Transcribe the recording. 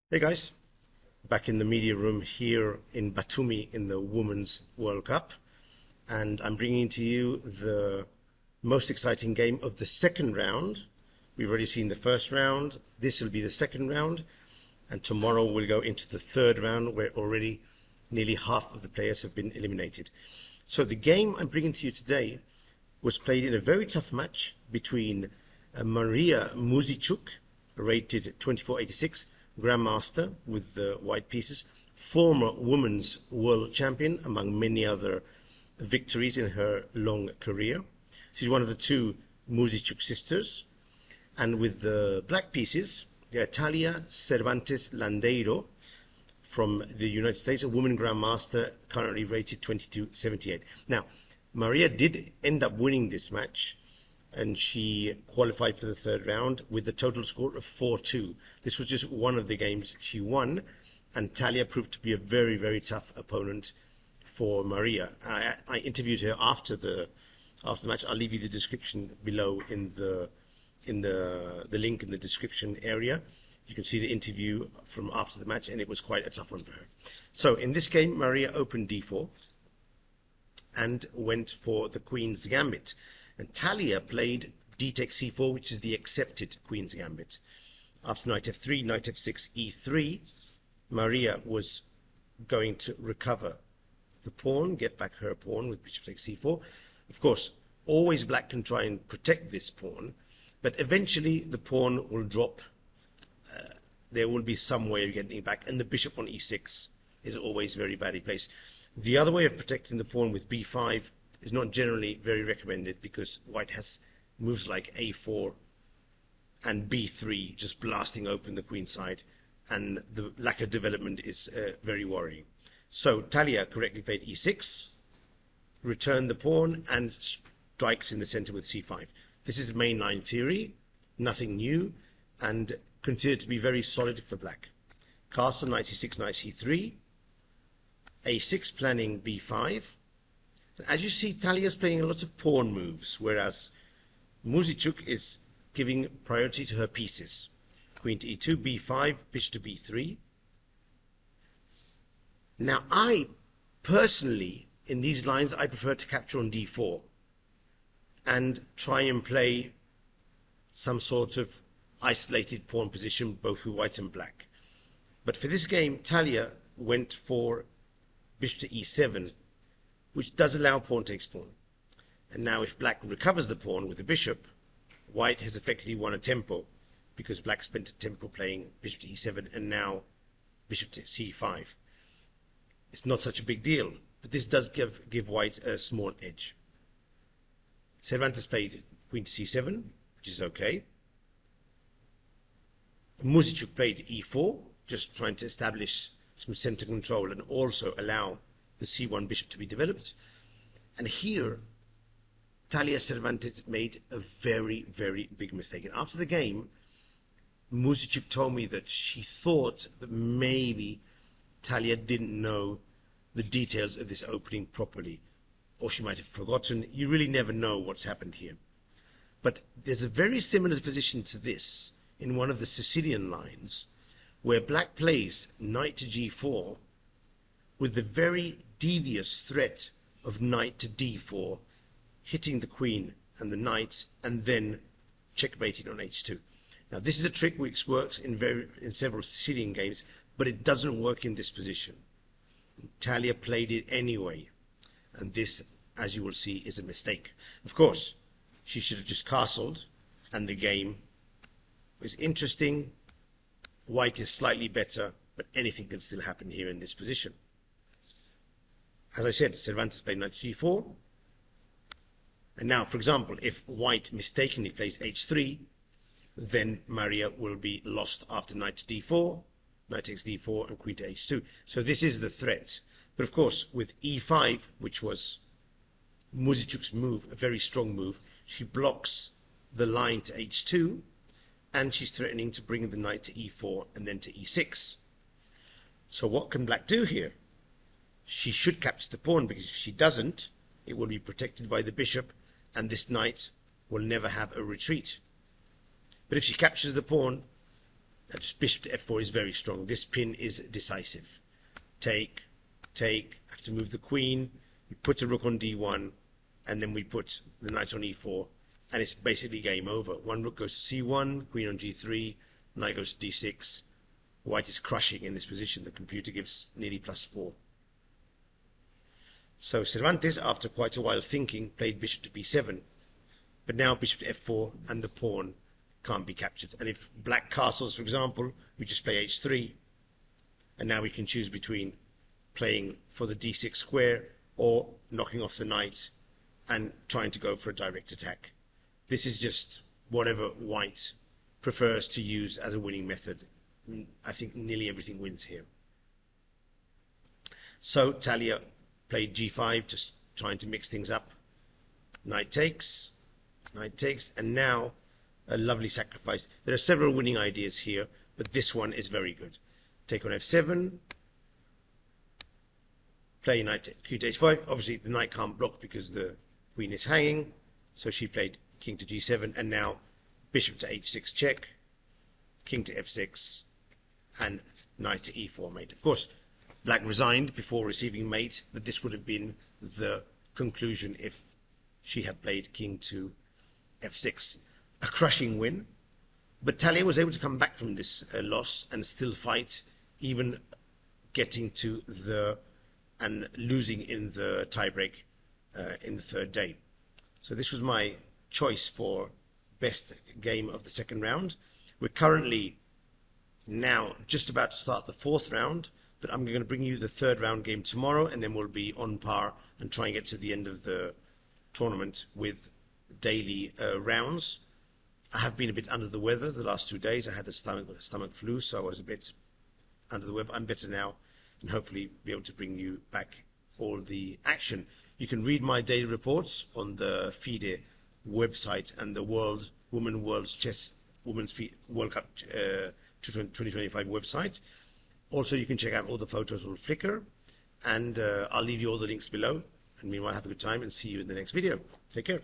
Hey guys, back in the media room here in Batumi in the Women's World Cup, and I'm bringing to you the most exciting game of the second round. We've already seen the first round. This will be the second round, and tomorrow we'll go into the third round where already nearly half of the players have been eliminated. So the game I'm bringing to you today was played in a very tough match between Maria Muzychuk, rated 2486, Grandmaster with the white pieces, former women's world champion among many other victories in her long career. She's one of the two Muzychuk sisters. And with the black pieces, Talia Cervantes Landeiro from the United States, a woman grandmaster currently rated 2278. Now, Maria did end up winning this match, and she qualified for the third round with the total score of 4-2. This was just one of the games she won, and Talia proved to be a very, very tough opponent for Maria. I interviewed her after the match. I'll leave you the description below in the link in the description area. You can see the interview from after the match, and it was quite a tough one for her. So in this game, Maria opened d4 and went for the Queen's Gambit. And Talia played d takes c4, which is the accepted Queen's Gambit. After knight f3, knight f6, e3, Maria was going to recover the pawn, get back her pawn with bishop takes c4. Of course, always black can try and protect this pawn, but eventually the pawn will drop. There will be some way of getting it back, and the bishop on e6 is always very badly placed. The other way of protecting the pawn with b5 is not generally very recommended, because white has moves like a4 and b3 just blasting open the queen side, and the lack of development is very worrying. So Talia correctly played e6, returned the pawn, and strikes in the center with c5. This is mainline theory, nothing new, and considered to be very solid for black. Castle, knight c6, knight c3, a6 planning b5. As you see, Talia is playing a lot of pawn moves, whereas Muzychuk is giving priority to her pieces. Queen to e2, b5, bishop to b3. Now, I personally, in these lines, I prefer to capture on d4 and try and play some sort of isolated pawn position, both with white and black. But for this game, Talia went for bishop to e7, which does allow pawn takes pawn. And now if black recovers the pawn with the bishop, white has effectively won a tempo, because black spent a tempo playing bishop to e7 and now bishop to c5. It's not such a big deal, but this does give white a small edge. Cervantes played queen to c7, which is okay. Muzychuk played e4, just trying to establish some center control and also allow the c1 bishop to be developed. And here, Talia Cervantes made a very, very big mistake. And after the game, Muzychuk told me that she thought that maybe Talia didn't know the details of this opening properly, or she might have forgotten. You really never know what's happened here. But there's a very similar position to this in one of the Sicilian lines, where black plays knight to g4 with the very devious threat of knight to d4, hitting the queen and the knight, and then checkmating on h2. Now, this is a trick which works in several Sicilian games, but it doesn't work in this position. Talia played it anyway, and this, as you will see, is a mistake. Of course, she should have just castled, and the game was interesting. White is slightly better, but anything can still happen here in this position. As I said, Cervantes played knight to g4. And now, for example, if white mistakenly plays h3, then Maria will be lost after knight to d4, knight takes d4, and queen to h2. So this is the threat. But of course, with e5, which was Muzychuk's move, a very strong move, she blocks the line to h2, and she's threatening to bring the knight to e4 and then to e6. So what can black do here? She should capture the pawn, because if she doesn't, it will be protected by the bishop, and this knight will never have a retreat. But if she captures the pawn, Just bishop to f4 is very strong. This pin is decisive. Take, have to move the queen, we put the rook on d1, and then we put the knight on e4, and it's basically game over. One rook goes to c1, queen on g3, knight goes to d6. White is crushing in this position. The computer gives nearly +4. So Cervantes, after quite a while thinking, played bishop to b7, but now bishop to f4, and the pawn can't be captured. And if black castles, for example, we just play h3, and now we can choose between playing for the d6 square or knocking off the knight and trying to go for a direct attack. This is just whatever white prefers to use as a winning method. I think nearly everything wins here. So Talia played g5, just trying to mix things up. Knight takes, and now a lovely sacrifice. There are several winning ideas here, but this one is very good. Take on f7, play knight q to h5. Obviously the knight can't block because the queen is hanging, so she played king to g7, and now bishop to h6 check, king to f6, and knight to e4 mate. Of course, black resigned before receiving mate, but this would have been the conclusion if she had played king to f6. A crushing win, but Talia was able to come back from this loss and still fight, even getting to the and losing in the tiebreak in the third day. So this was my choice for best game of the second round. We're currently now just about to start the fourth round, but I'm going to bring you the third round game tomorrow, and then we'll be on par and try and get to the end of the tournament with daily rounds. I have been a bit under the weather the last 2 days. I had a stomach flu, so I was a bit under the weather. I'm better now, and hopefully be able to bring you back all the action. You can read my daily reports on the FIDE website and the Women's Chess World Cup 2025 website. Also, you can check out all the photos on Flickr, and I'll leave you all the links below. And meanwhile, have a good time and see you in the next video. Take care.